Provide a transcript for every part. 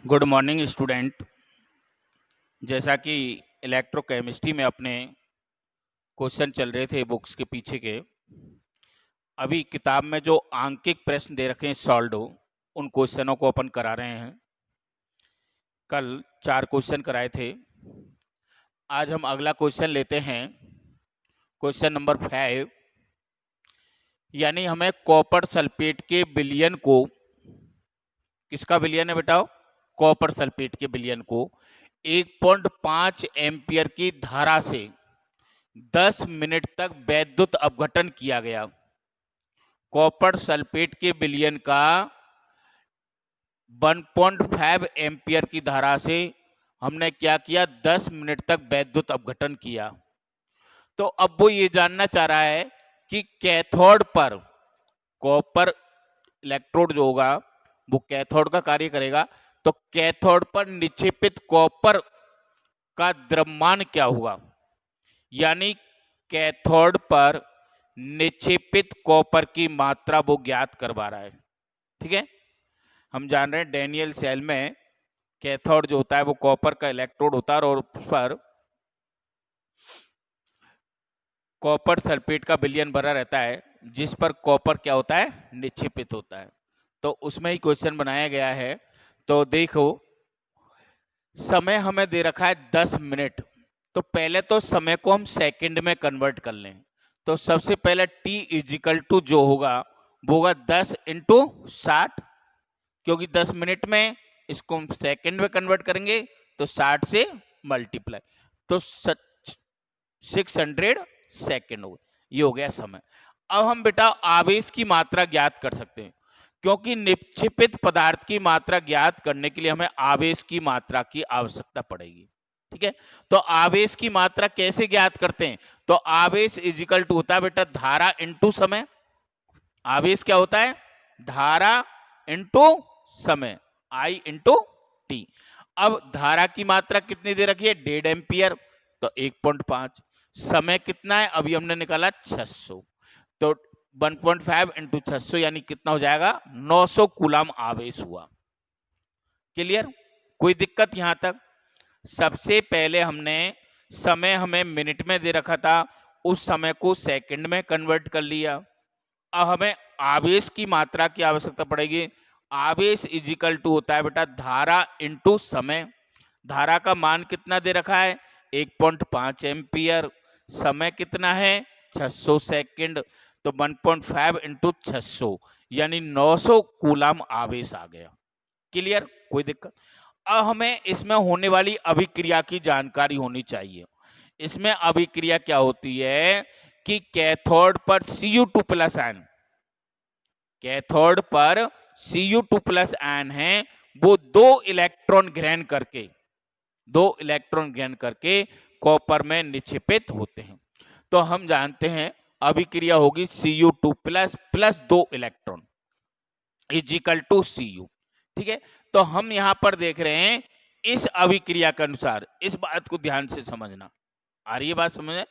Good morning student. जैसा कि electrochemistry में अपने क्वेश्चन चल रहे थे बुक्स के पीछे के, अभी किताब में जो आंकिक प्रश्न दे रखे हैं सॉल्व, उन क्वेश्चनों को अपन करा रहे हैं। कल 4 क्वेश्चन कराए थे। आज हम अगला क्वेश्चन लेते हैं, क्वेश्चन नंबर 5। यानी हमें कॉपर सल्फेट के विलयन को, किसका विलयन है बेटा? कॉपर सल्फेट के विलयन को 1.5 एम्पियर की धारा से 10 मिनट तक वैद्युत अपघटन किया गया। कॉपर सल्फेट के विलयन का 1.5 एम्पियर की धारा से हमने क्या किया? 10 मिनट तक वैद्युत अपघटन किया। तो अब वो ये जानना चाह रहा है कि कैथोड पर कॉपर इलेक्ट्रोड जो होगा वो कैथोड का कार्य करेगा, तो कैथोड पर निक्षेपित कॉपर का द्रव्यमान क्या होगा? यानी कैथोड पर निक्षेपित कॉपर की मात्रा वो ज्ञात करवा रहा है। ठीक है, हम जान रहे हैं डैनियल सेल में कैथोड जो होता है वो कॉपर का इलेक्ट्रोड होता है और उस पर कॉपर सल्फेट का विलयन भरा रहता है, जिस पर कॉपर क्या होता है? निक्षेपित होता है। तो उसमें ही क्वेश्चन बनाया गया है। तो देखो, समय हमें दे रखा है 10 मिनट। तो पहले तो समय को हम सेकंड में कन्वर्ट कर लें। तो सबसे पहले t इजिकल टू जो होगा वो होगा 10 इंटू 60, क्योंकि 10 मिनट में इसको हम सेकंड में कन्वर्ट करेंगे तो 60 से मल्टीप्लाई, तो 600 सेकंड हो। ये हो गया समय। अब हम बेटा आवेश की मात्रा ज्ञात कर सकते हैं, क्योंकि निक्षेपित पदार्थ की मात्रा ज्ञात करने के लिए हमें आवेश की मात्रा की आवश्यकता पड़ेगी। ठीक है, तो आवेश की मात्रा कैसे ज्ञात करते हैं? तो आवेश इजिकल टू होता है बेटा धारा इंटू समय। आवेश क्या होता है? धारा इंटू समय, आई इंटू टी। अब धारा की मात्रा कितनी दे रखी है? 1.5 एम्पियर, तो 1.5। समय कितना है? अभी हमने निकाला 600, तो 1.5 इंटू 600 यानी कितना हो जाएगा? 900 कूलम आवेश हुआ। क्लियर? कोई दिक्कत यहां तक? सबसे पहले हमने समय हमें मिनट में दे रखा था, उस समय को सेकंड में कन्वर्ट कर लिया। अब हमें आवेश की मात्रा की आवश्यकता पड़ेगी। आवेश इजिकल टू होता है बेटा धारा इंटू समय। धारा का मान कितना दे रखा है? 1.5 एम्पियर। समय कितना है? 600 सेकंड, तो 1.5 इंटू 600 यानी 900 कूलम आवेश आ गया। क्लियर? कोई दिक्कत? अब हमें इसमें होने वाली अभिक्रिया की जानकारी होनी चाहिए। इसमें अभिक्रिया क्या होती है कि कैथोड पर Cu2 प्लस आयन, कैथोड पर Cu2 प्लस आयन है, वो दो इलेक्ट्रॉन ग्रहण करके कॉपर में निक्षेपित होते हैं। तो हम जानते हैं अभिक्रिया होगी Cu2 plus plus 2 electron equal to Cu। ठीक है, तो हम यहां पर देख रहे हैं इस अभिक्रिया के अनुसार, इस बात को ध्यान से समझना। आ रही है बात समझ?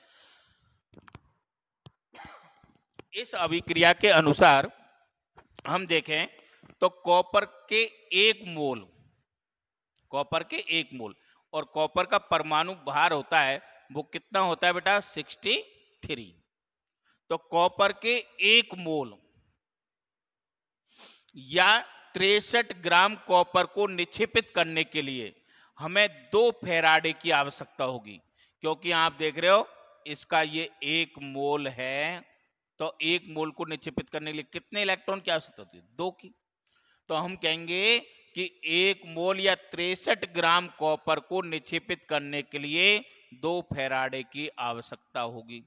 इस अभिक्रिया के अनुसार हम देखें तो कॉपर के 1 मोल, कॉपर के 1 मोल और कॉपर का परमाणु भार होता है वो कितना होता है बेटा? 63। तो कॉपर के 1 मोल या 63 ग्राम कॉपर को निक्षेपित करने के लिए हमें 2 फेराडे की आवश्यकता होगी, क्योंकि आप देख रहे हो इसका ये 1 मोल है, तो 1 मोल को निक्षेपित करने के लिए कितने इलेक्ट्रॉन की आवश्यकता होती है? 2 की। तो हम कहेंगे कि 1 मोल या 63 ग्राम कॉपर को निक्षेपित करने के लिए 2 फेराडे की आवश्यकता होगी।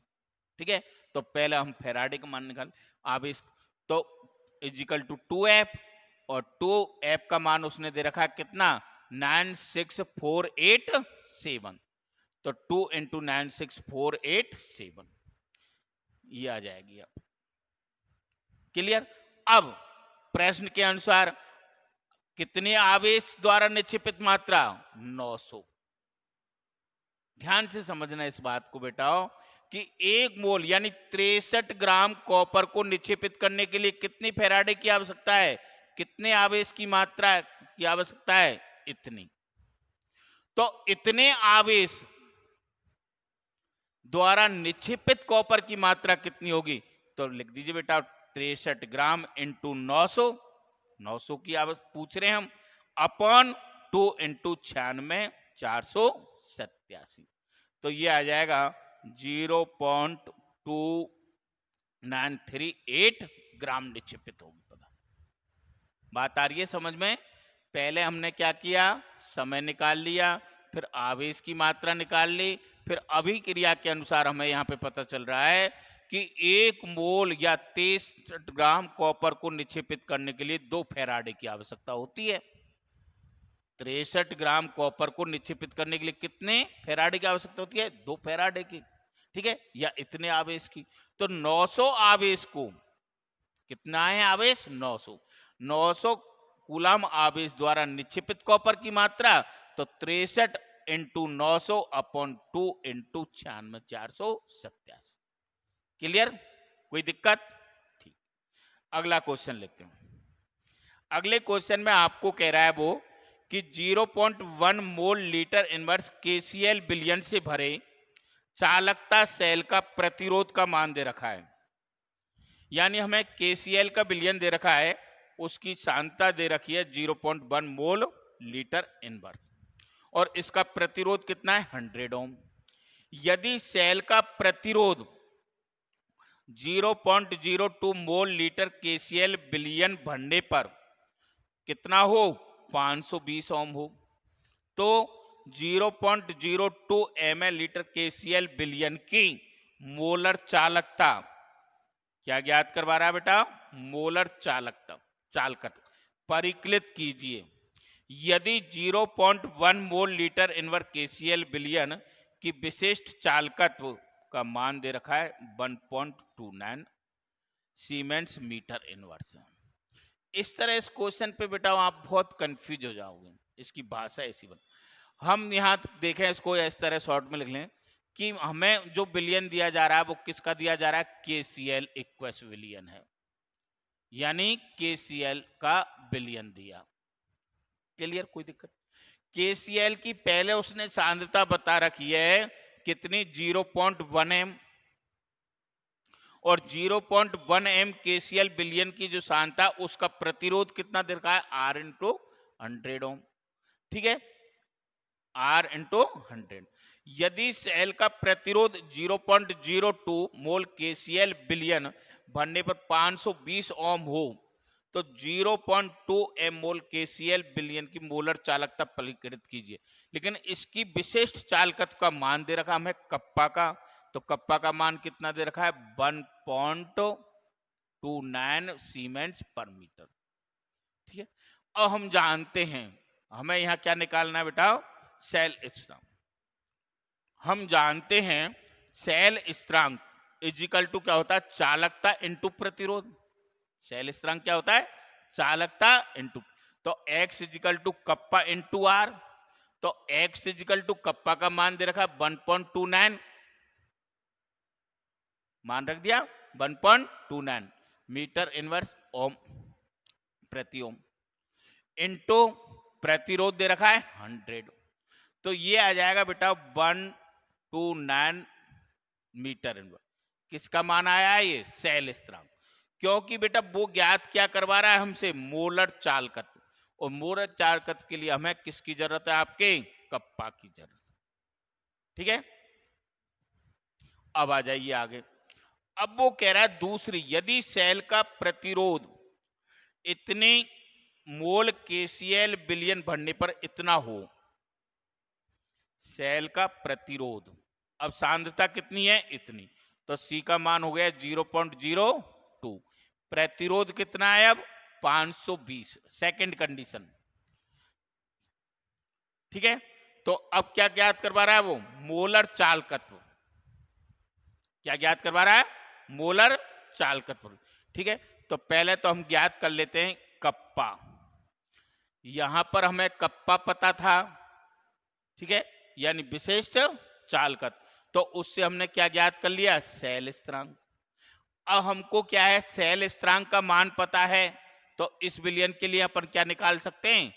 ठीक है, तो पहले हम फेराडे का मान निकाल आवेश, तो इजिकल टू 2F, और 2F का मान उसने दे रखा है कितना? 96487, तो 2 इंटू 96487 ये आ जाएगी। अब क्लियर? अब प्रश्न के अनुसार कितने आवेश द्वारा निक्षेपित मात्रा? 900। ध्यान से समझना इस बात को बेटाओ कि 1 मोल यानी 63 ग्राम कॉपर को निक्षेपित करने के लिए कितनी फेराडे की आवश्यकता है? कितने आवेश की मात्रा की आवश्यकता है? इतनी। तो इतने आवेश द्वारा निक्षेपित कॉपर की मात्रा कितनी होगी? तो लिख दीजिए बेटा 63 ग्राम इंटू 900, 900 की पूछ रहे हैं हम, अपॉन 2 इंटू 96, 487। तो ये आ जाएगा 0.2938 ग्राम निक्षेपित होगी। बात आ रही है समझ में? पहले हमने क्या किया, समय निकाल लिया, फिर आवेश की मात्रा निकाल ली, फिर अभिक्रिया के अनुसार हमें यहाँ पे पता चल रहा है कि 1 मोल या 23 ग्राम कॉपर को निक्षेपित करने के लिए 2 फैराडे की आवश्यकता होती है। 63 ग्राम कॉपर को निक्षेपित करने के लिए कितने फैराडे की आवश्यकता होती है? 2 फैराडे की, ठीक है, या इतने आवेश की। तो 900 आवेश को, कितना है आवेश? 900, 900 कूलम आवेश द्वारा निक्षेपित कॉपर की मात्रा, तो 63 इंटू 900 अपॉन 2 इंटू 96, 487। क्लियर? कोई दिक्कत? ठीक, अगला क्वेश्चन लेते हैं। अगले क्वेश्चन में आपको कह रहा है वो कि 0.1 मोल लीटर इनवर्स केसीएल विलयन से भरे चालकता सेल का प्रतिरोध का मान दे रखा है। यानी हमें केसीएल का विलयन दे रखा है, उसकी सांद्रता दे रखी है 0.1 मोल लीटर इनवर्स, और इसका प्रतिरोध कितना है? 100 ओम। यदि सेल का प्रतिरोध 0.02 मोल लीटर केसीएल विलयन भरने पर कितना हो? 520 ओम हो, तो 0.02 ml लीटर केसीएल विलयन की मोलर चालकता क्या ज्ञात करवा रहा है बेटा? मोलर चालकता, चालकत परिकलित कीजिए। यदि 0.1 मोल लीटर इनवर्स केसीएल विलयन की विशिष्ट चालकत्व का मान दे रखा है 1.29 सीमेंस मीटर इनवर्स। इस तरह इस क्वेश्चन पे बेटा आप बहुत कंफ्यूज हो जाओगे, इसकी भाषा ऐसी बन। हम यहाँ देखें इसको इस तरह शॉर्ट में लिख लें कि हमें जो विलयन दिया जा रहा है वो किसका दिया जा रहा है? केसीएल इक्वस विलयन है, यानी केसीएल का विलयन दिया। क्लियर? कोई दिक्कत? केसीएल की पहले उसने सांद्रता बता रखी है कितनी? 0.1 एम, और 0.1 एम केसीएल विलयन की जो सांद्रता, उसका प्रतिरोध कितना दे रखा है? R इंटू 100 ओम, ठीक है, R इंटू 100। यदि सेल का प्रतिरोध 0.02 मोल केसीएल विलयन भरने पर 520 ओम हो, तो 0.2 एम मोल केसीएल विलयन की मोलर चालकता परिकलित कीजिए। लेकिन इसकी विशिष्ट चालकत्व का मान दे रखा हमें कप्पा का, तो कप्पा का मान कितना दे रखा है? 1.29 सीमेंस पर मीटर, ठीक है। अब हम जानते हैं, हमें यहाँ क्या निकालना है बेटा? सेल स्थिरांक। हम जानते हैं सेल स्थिरांक इजिकल टू क्या होता है? चालकता इंटू प्रतिरोध। सेल स्थिरांक क्या होता है? चालकता इंटू, तो x equal to kappa into R, तो x इजिकल टू कप्पा का मान दे रखा 1.29, मान रख दिया 1.29 मीटर इनवर्स ओम प्रति ओम, इंटू प्रतिरोध दे रखा है 100, तो ये आ जाएगा बेटा 129 मीटर इनवर्स। किसका मान आया है? ये सेल स्थिरांक। क्योंकि बेटा वो ज्ञात क्या करवा रहा है हमसे? मोलर चालकत्व, और मोलर चालकत्व के लिए हमें किसकी जरूरत है? आपके कप्पा की जरूरत, ठीक है। अब आ जाइए आगे। अब वो कह रहा है दूसरी, यदि सेल का प्रतिरोध इतने मोल केसीएल विलयन भरने पर इतना हो, सेल का प्रतिरोध, अब सांद्रता कितनी है? इतनी, तो C का मान हो गया 0.02, प्रतिरोध कितना है? अब 520, सेकंड कंडीशन, ठीक है। तो अब क्या ज्ञात करवा रहा है वो? मोलर चालकत्व। क्या ज्ञात करवा रहा है? मोलर चालकत्व, ठीक है। तो पहले तो हम ज्ञात कर लेते हैं कप्पा। यहां पर हमें कप्पा पता था, ठीक है, यानी विशिष्ट चालकत्व, तो उससे हमने क्या ज्ञात कर लिया? सेल स्थिरांक। अब हमको क्या है? सेल स्थिरांक का मान पता है, तो इस विलयन के लिए अपन क्या निकाल सकते हैं?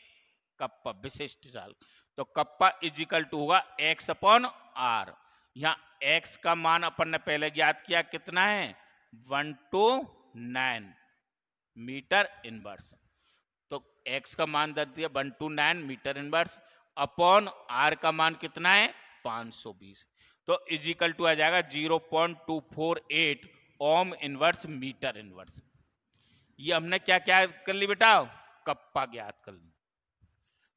कप्पा विशिष्ट चालक। तो कप्पा इजिकल टू होगा x अपॉन आर। यहाँ x का मान अपन ने पहले ज्ञात किया, कितना है 129 मीटर इनवर्स। तो x का मान दे दिया 129 मीटर इनवर्स अपॉन r का मान कितना है 520। तो इजिकल टू आ जाएगा 0.248 ओम इनवर्स मीटर इनवर्स। ये हमने क्या क्या कर ली बेटा, कप्पा ज्ञात कर ली।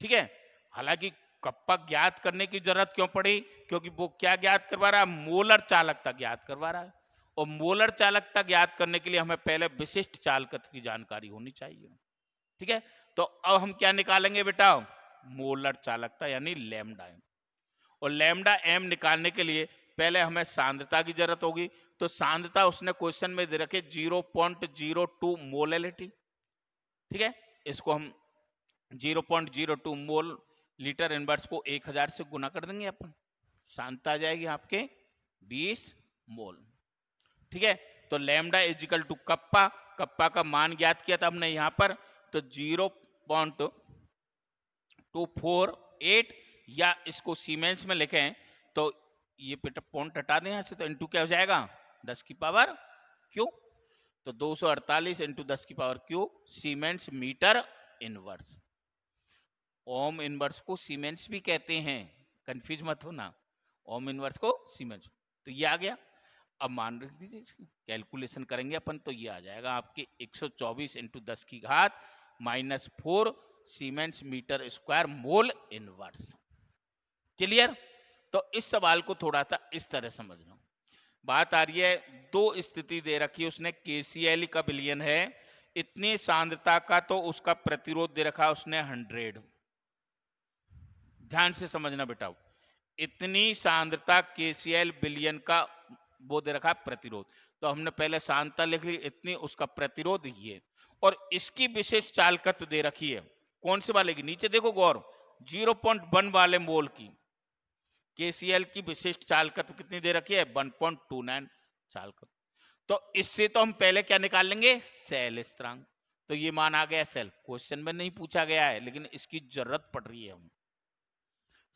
ठीक है, हालांकि कप्पा ज्ञात करने की जरूरत क्यों पड़ी, क्योंकि वो क्या ज्ञात करवा रहा है, मोलर चालकता ज्ञात करवा रहा है। और मोलर चालकता ज्ञात करने के लिए हमें पहले विशिष्ट चालकत्व की जानकारी होनी चाहिए। ठीक है, तो अब हम क्या निकालेंगे बेटा, मोलर चालकता यानी लैम्डा एम। और लैम्डा एम निकालने के लिए पहले हमें सांद्रता की जरूरत होगी। तो सांद्रता उसने क्वेश्चन में दे रखे 0.02 मोलैलिटी। ठीक है, इसको हम 0.02 मोल लीटर इनवर्स को 1000 से गुना कर देंगे अपन, सांद्रता आ जाएगी आपके 20 मोल। ठीक है, तो lambda equal to kappa, kappa का मान ज्ञात किया था हमने यहां पर, तो 0.248, या इसको सीमेंस में लिखें तो ये पॉइंट हटा दें यहां से, तो इंटू क्या हो जाएगा 10 की पावर क्यू। तो 248 इंटू 10 की पावर क्यू siemens metre inverse. Ohm inverse को सीमेंस भी कहते हैं, कंफ्यूज मत होना, ओम इनवर्स को सीमेंस। तो ये आ गया। अब मान रख दीजिए, कैलकुलेशन करेंगे अपन, तो ये आ जाएगा आपके 124 इंटू 10 की घात -4 siemens metre square mole inverse. Clear. तो इस सवाल को थोड़ा सा इस तरह समझना। बात आ रही है, दो स्थिति दे रखी है उसने, केसीएल का विलयन है इतनी सांद्रता का, तो उसका प्रतिरोध दे रखा है उसने 100। ध्यान से समझना बेटा, इतनी सांद्रता केसीएल विलयन का वो दे रखा है प्रतिरोध। तो हमने पहले सांद्रता लिख ली इतनी, उसका प्रतिरोध ये, और इसकी विशेष चालकत्व दे रखी है कौन से वाले की, नीचे देखो गौर, 0.1 वाले मोल की केसीएल की विशिष्ट चालकत्व कितनी दे रखी है 1.29 चालकत्व। तो इससे तो हम पहले क्या निकाल लेंगे, सेल स्थिरांक। तो ये मान आ गया सेल, क्वेश्चन में नहीं पूछा गया है लेकिन इसकी जरूरत पड़ रही है, हम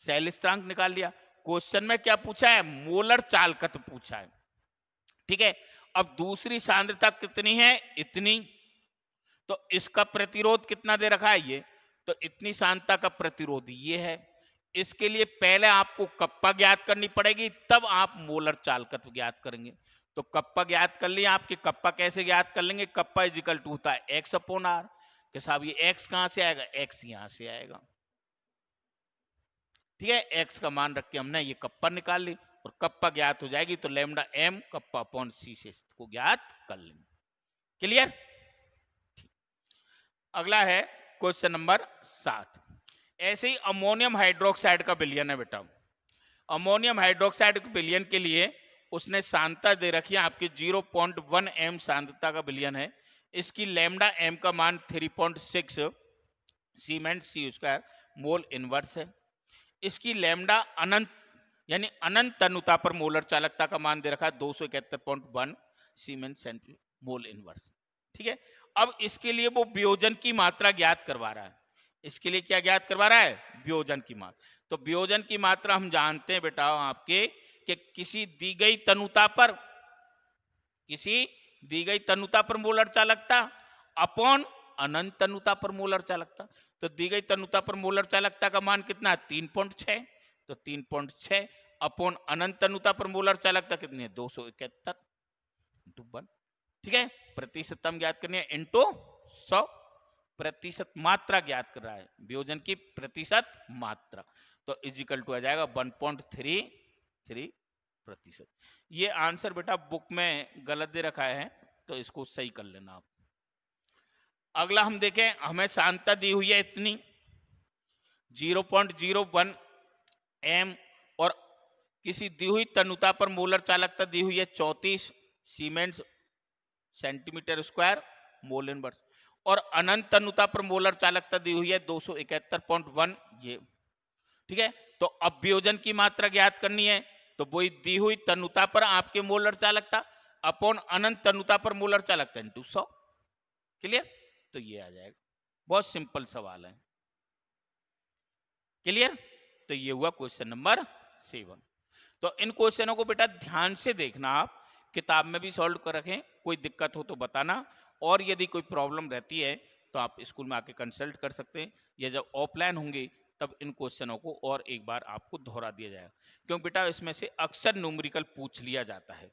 सेल स्थिरांक निकाल लिया। क्वेश्चन में क्या पूछा है, मोलर चालकत्व पूछा है। ठीक है, अब दूसरी सांद्रता कितनी है इतनी, तो इसका प्रतिरोध कितना दे रखा है ये, तो इतनी सांद्रता का प्रतिरोध ये है। इसके लिए पहले आपको कप्पा ज्ञात करनी पड़ेगी, तब आप मोलर चालकत्व ज्ञात करेंगे। तो कप्पा ज्ञात कर लिया आपके, कप्पा कैसे ज्ञात कर लेंगे, कप्पा इजिकल टू होता है x अपॉन आर। के साहब ये x कहां से आएगा, x यहां से आएगा। ठीक है, x का मान रख के हमने ये कप्पा निकाल ली, और कप्पा ज्ञात हो जाएगी तो lambda m kappa upon c से को ज्ञात कर लेंगे। क्लियर। अगला है क्वेश्चन नंबर 7। ऐसे ही अमोनियम हाइड्रोक्साइड का विलयन है बेटा। अमोनियम हाइड्रोक्साइड के विलयन के लिए उसने सांद्रता दे रखी है आपकी 0.1 m सांद्रता का विलयन है। इसकी लैम्डा m का मान 3.6 सीमेंट सी स्क्वायर मोल इनवर्स है। इसकी लैम्डा अनंत यानी अनंत तनुता पर मोलर चालकता का मान दे रखा है 271 सीमेंट सेंटी मोल इनवर्स। ठीक है, अब इसके लिए वो वियोजन की मात्रा ज्ञात करवा रहा है। इसके लिए क्या ज्ञात करवा रहा है, वियोजन की मात्रा। तो वियोजन की मात्रा हम जानते हैं बेटा आपके कि किसी दी गई तनुता पर मोलर चालकता अपॉन अनंत तनुता पर मोलर चालकता। तो दी गई तनुता पर मोलर चालकता का मान कितना है 3.6, तो 3.6 अपॉन अनंत तनुता पर मोलर चालकता कितनी है 271 इंटू 1। ठीक है, प्रतिशतम ज्ञात करनी है इंटू 100, प्रतिशत मात्रा ज्ञात कर रहा है, वियोजन की प्रतिशत मात्रा। तो इजिकल टू आ जाएगा 1.33%। ये आंसर बेटा बुक में गलत दे रखा है, तो इसको सही कर लेना आप। अगला हम देखें, हमें सांद्रता दी हुई है इतनी 0.01 m, और किसी दी हुई तनुता पर मोलर चालकता दी हुई है 34 cement centimetre square mole inverse, और अनंत तनुता पर मोलर चालकता दी हुई है 271 ये। ठीक है, तो अब वियोजन की मात्रा ज्ञात करनी है, तो वही दी हुई तनुता पर आपके मोलर चालकता अपॉन अनंत तनुता पर मोलर चालकता इंटू 100। क्लियर। तो ये आ जाएगा, बहुत सिंपल सवाल है। क्लियर? तो ये हुआ क्वेश्चन नंबर 7। तो इन क्वेश्चनों को बेटा ध्यान से देखना, आप किताब में भी सॉल्व कर रखें, कोई दिक्कत हो तो बताना, और यदि कोई प्रॉब्लम रहती है तो आप स्कूल में आके कंसल्ट कर सकते हैं, या जब ऑफलाइन होंगे तब इन क्वेश्चनों को और एक बार आपको दोहरा दिया जाएगा, क्योंकि बेटा इसमें से अक्सर न्यूमेरिकल पूछ लिया जाता है।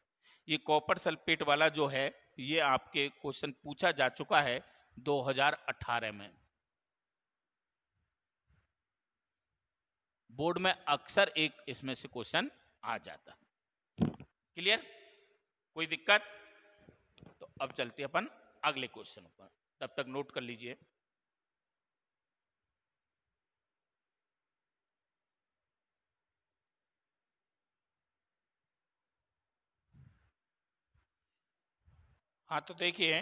ये कॉपर सल्फेट वाला जो है, ये आपके क्वेश्चन पूछा जा चुका है 2018 में। बोर्ड में अक्सर एक इसमें से क्वेश्चन आ जाता है। क्लियर? कोई दिक्कत? तो अब चलते अपन अगले क्वेश्चन पर, तब तक नोट कर लीजिए। हाँ तो देखिए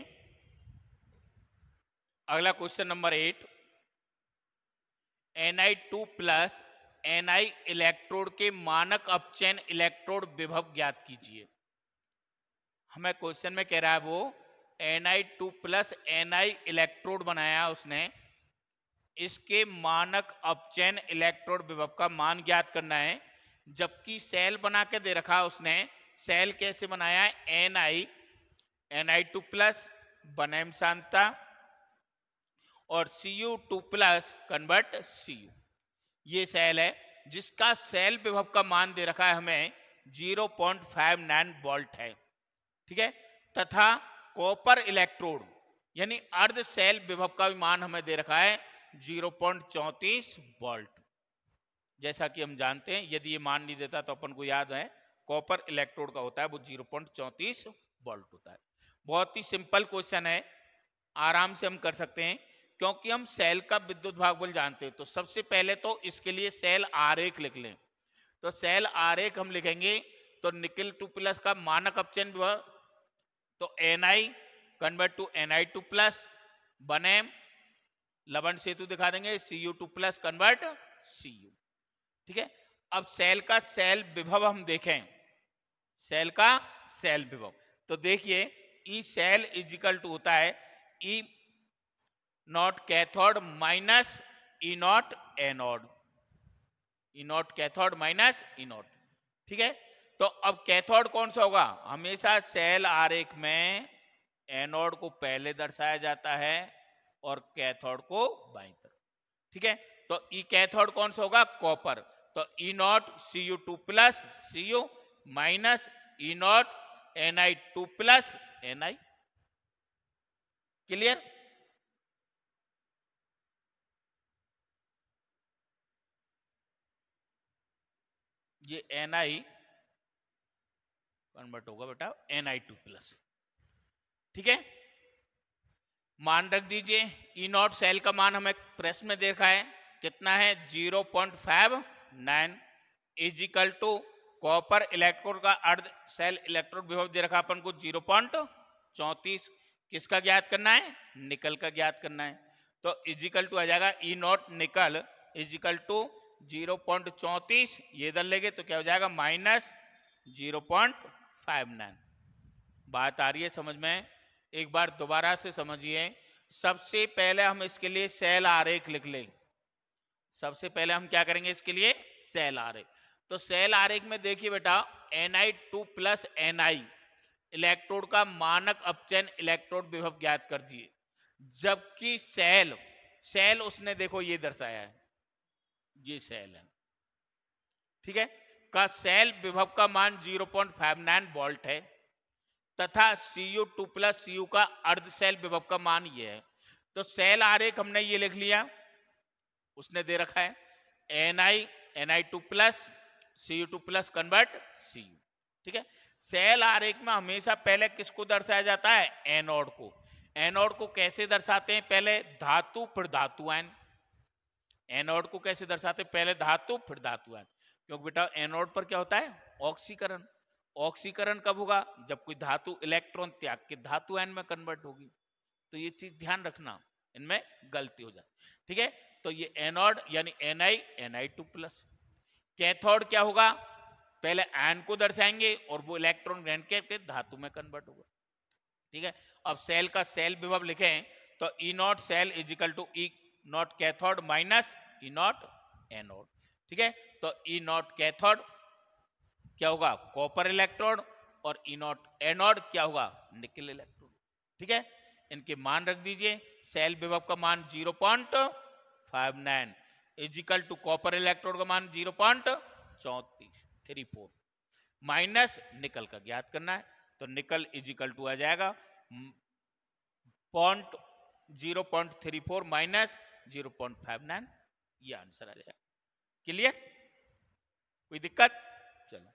अगला question number 8, Ni2 plus Ni electrode के मानक अपचयन इलेक्ट्रोड विभव ज्ञात कीजिए। हमें क्वेश्चन में कह रहा है वो Ni2 प्लस Ni इलेक्ट्रोड बनाया उसने, इसके मानक अपचयन इलेक्ट्रोड विभव का मान ज्ञात करना है, जबकि सेल बना के दे रखा उसने। सेल कैसे बनाया है? Ni2 प्लस बनैम सांता और Cu2 प्लस कन्वर्ट Cu। ये सेल है जिसका सेल विभव का मान दे रखा है हमें 0.59 वोल्ट है, ठीक है। तथा कॉपर इलेक्ट्रोड यानी अर्ध सेल विभव का भी मान हमें दे रखा है 0.34 वोल्ट। जैसा कि हम जानते हैं, यदि ये मान नहीं देता तो अपन को याद है कॉपर इलेक्ट्रोड का होता है वो 0.34 वोल्ट होता है। बहुत ही सिंपल क्वेश्चन है, आराम से हम कर सकते हैं, क्योंकि हम सेल का विद्युत भागबल जानते हैं। तो सबसे पहले तो इसके लिए सेल आरेख लिख लें। तो सेल आरेख हम लिखेंगे तो निकल 2 प्लस का मानक अपचयन विभव तो Ni convert to Ni2 plus बनेम लवण सेतु दिखा देंगे Cu2 प्लस कन्वर्ट Cu, ठीक है। अब सेल का सेल विभव हम देखें, सेल का सेल विभव तो देखिए ई सेल इजिकल टू होता है E naught cathode minus E naught anode, E naught cathode minus E naught, ठीक है। तो अब कैथोड कौन सा होगा? हमेशा सेल आरेख में एनोड को पहले दर्शाया जाता है और कैथोड को बाईं तरफ, ठीक है। तो ई कैथोड कौन सा होगा? कॉपर। तो E naught Cu2 plus Cu minus E naught Ni2 plus Ni। Clear? ये Ni कन्वर्ट होगा बेटा Ni2 प्लस, ठीक है। मान रख दीजिए ई नॉट सेल का मान हमें प्रश्न में देखा है कितना है 0.59 इजिकल टू कॉपर इलेक्ट्रोड का अर्ध सेल इलेक्ट्रोड विभव दे रखा अपन को 0.34। किसका ज्ञात करना है? निकल का ज्ञात करना है। तो इजिकल टू आ जाएगा ई नॉट निकल इजिकल टू 0.34, ये इधर लेंगे तो क्या हो जाएगा माइनस 0.59। बात आ रही है समझ में? एक बार दोबारा से समझिए। सबसे पहले हम इसके लिए सेल आरेख लिख लें। सबसे पहले हम क्या करेंगे इसके लिए? सेल आरेख। तो सेल आरेख में देखिए बेटा Ni2 प्लस Ni इलेक्ट्रोड का मानक अपचयन इलेक्ट्रोड विभव ज्ञात कर दिए, जबकि सेल सेल उसने देखो ये दर्शाया है, ये सेल है, ठीक है, का सेल विभव का मान 0.59 वोल्ट है तथा Cu2 प्लस Cu का अर्ध सेल विभव का मान ये है। तो सेल आरेख हमने ये लिख लिया, उसने दे रखा है Ni2 plus Cu2 plus convert Cu, ठीक है। सेल आरेख में हमेशा पहले किसको दर्शाया जाता है? एनोड को। एनोड को कैसे दर्शाते हैं? पहले धातु फिर धातु आयन। एनोड को कैसे दर्शाते हैं? पहले धातु फिर धातु आयन, क्योंकि बेटा एनोड पर क्या होता है? ऑक्सीकरण। ऑक्सीकरण कब होगा? जब कोई धातु इलेक्ट्रॉन त्याग के धातु आयन में कन्वर्ट होगी। तो ये चीज ध्यान रखना, इनमें गलती हो जाती, ठीक है। तो ये एनोड यानी Ni2 प्लस। कैथोड क्या होगा? पहले आयन को दर्शाएंगे और वो इलेक्ट्रॉन ग्रहण करके धातु में कन्वर्ट होगा, ठीक है। अब सेल का सेल विभव लिखें तो E naught cell equal to E naught cathode minus E naught anode. ठीक है, तो ई नॉट कैथोड क्या होगा, कॉपर इलेक्ट्रोड, और ई नॉट एनोड क्या होगा, निकल इलेक्ट्रोड। ठीक है, इनके मान रख दीजिए। सेल विभव का मान 0.59 इजिकल टू कॉपर इलेक्ट्रोड का मान 0.34 माइनस निकल का ज्ञात करना है, तो निकल इजिकल टू आ जाएगा 0.34 माइनस 0.59, ये आंसर आ जाएगा। क्लियर, कोई दिक्कत? चलो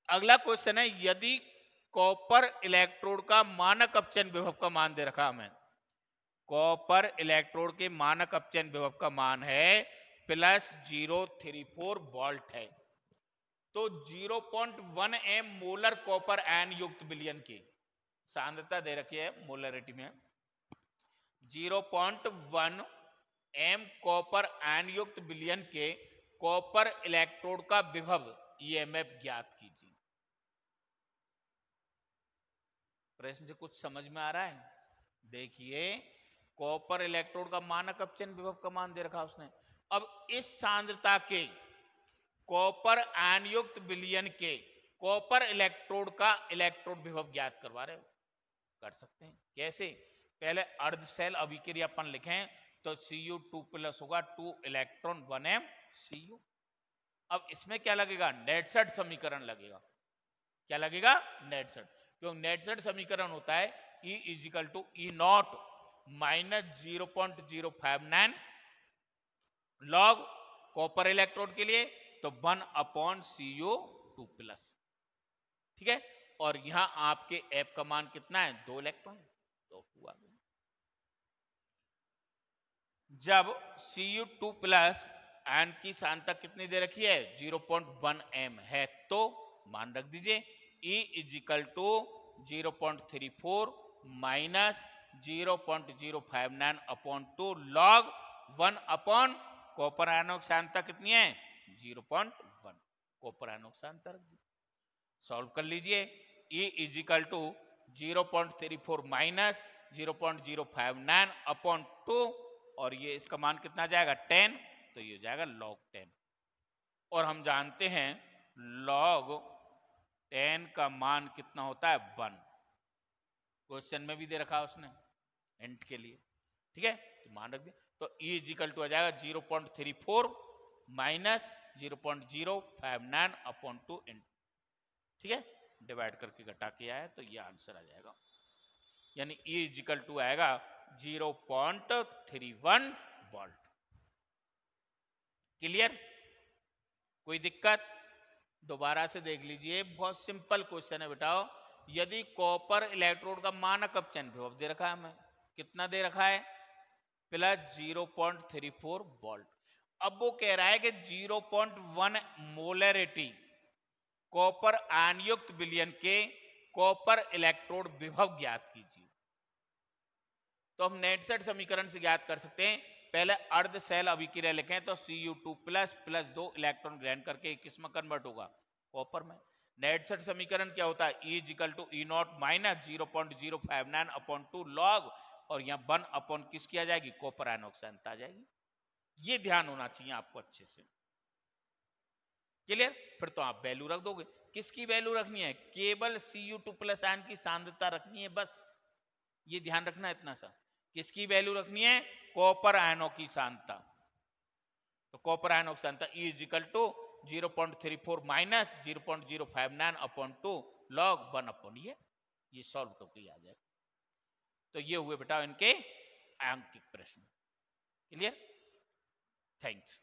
अगला क्वेश्चन है, यदि कॉपर इलेक्ट्रोड का मानक अपचयन विभव का मान दे रखा हमें, कॉपर इलेक्ट्रोड के मानक अपचयन विभव का मान है +034 वोल्ट है, तो 0.1 एम मोलर कॉपर आयन युक्त विलयन की सांद्रता दे रखी है मोलरिटी में, 0.1 एम कॉपर आयन युक्त विलयन के कॉपर इलेक्ट्रोड का विभव ईएमएफ ज्ञात कीजिए। प्रश्न से कुछ समझ में आ रहा है? देखिए, कॉपर इलेक्ट्रोड का मानक अपचयन विभव का मान दे रखा उसने। अब इस सांद्रता के कॉपर आयन युक्त विलयन के कॉपर इलेक्ट्रोड का इलेक्ट्रोड विभव ज्ञात करवा रहे हो, कर सकते हैं। कैसे? पहले अर्ध सेल अभिक्रियापन लिखें तो Cu2+ होगा 2 इलेक्ट्रॉन 1m Cu। अब इसमें क्या लगेगा, नेटसेट समीकरण लगेगा। क्या लगेगा, नेटसेट, क्योंकि नेटसेट समीकरण होता है E equal to E naught -0.059 log copper electrode के लिए, तो 1/Cu2+। ठीक है, और यहां आपके F का मान कितना है, 2 इलेक्ट्रॉन, तो हुआ। जब Cu2+ आयन की सांद्रता कितनी दे रखी है, 0.1 m है, तो मान रख दीजिए E equal to 0.34 minus 0.059/2 log 1 copper आयनों की सांद्रता कितनी है, 0.1 कॉपर आयनों की सांद्रता रख दी। सॉल्व कर लीजिए, E इजिकल टू 0.34 माइनस 0.059/2, और ये इसका मान कितना जाएगा, 10, तो ये जाएगा log 10। और हम जानते हैं log 10 का मान कितना होता है, 1। क्वेश्चन में भी दे रखा उसने हिंट के लिए। ठीक है, तो मान रख दिया, तो E इजिकल टू आ जाएगा 0.34 माइनस 0.059/2। ठीक है, डिवाइड करके घटा के आया, तो ये आंसर आ जाएगा, यानी E इजिकल टू आएगा 0.31 वोल्ट। क्लियर, कोई दिक्कत? दोबारा से देख लीजिए, बहुत सिंपल क्वेश्चन है बेटाओ। यदि कॉपर इलेक्ट्रोड का मानक अपचयन विभव दे रखा है हमें, कितना दे रखा है, +0.34 वोल्ट। अब वो कह रहा है कि 0.1 मोलरिटी कॉपर आयन युक्त विलयन के कॉपर इलेक्ट्रोड विभव ज्ञात कीजिए। तो हम नेटसेट समीकरण से ज्ञात कर सकते हैं। पहले अर्ध सेल अभिक्रिया लिखें तो Cu2+ 2 इलेक्ट्रॉन ग्रहण करके किस में कन्वर्ट होगा, कॉपर में। नेटसेट समीकरण क्या होता है, E equal to E naught minus 0.059/2 log, और यहाँ 1 किसकी आ जाएगी, कॉपर आयनों की सांद्रता आ जाएगी। ये ध्यान होना चाहिए आपको अच्छे से। क्लियर, फिर तो आप वैल्यू रख दोगे। किसकी वैल्यू रखनी है, केवल Cu2+ आयन की सांद्रता रखनी है, बस ये ध्यान रखना। इतना सा, किसकी वैल्यू रखनी है, कॉपर आयनों की सांद्रता। तो कॉपर आयनों की सांद्रता E equal to 0.34 minus 0.059/2 log 1 ये सॉल्व करके आ जाए। तो ये हुए बेटा इनके आंकिक प्रश्न। Clear, thanks.